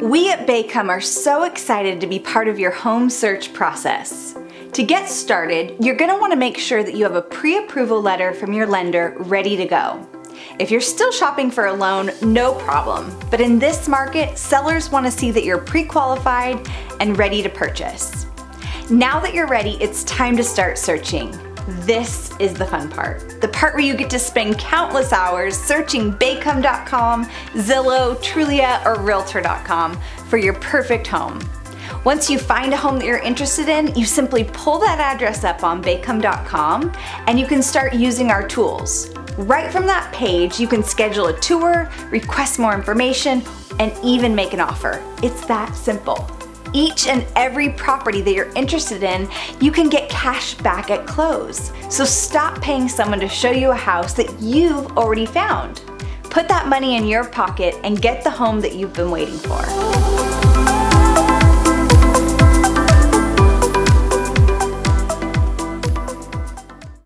We at Baycom are so excited to be part of your home search process. To get started, you're going to want to make sure that you have a pre-approval letter from your lender ready to go. If you're still shopping for a loan, no problem. But in this market, sellers want to see that you're pre-qualified and ready to purchase. Now that you're ready, it's time to start searching. This is the fun part. The part where you get to spend countless hours searching Baycom.com, Zillow, Trulia, or Realtor.com for your perfect home. Once you find a home that you're interested in, you simply pull that address up on Baycom.com and you can start using our tools. Right from that page, you can schedule a tour, request more information, and even make an offer. It's that simple. Each and every property that you're interested in, you can get cash back at close. So stop paying someone to show you a house that you've already found. Put that money in your pocket and get the home that you've been waiting for.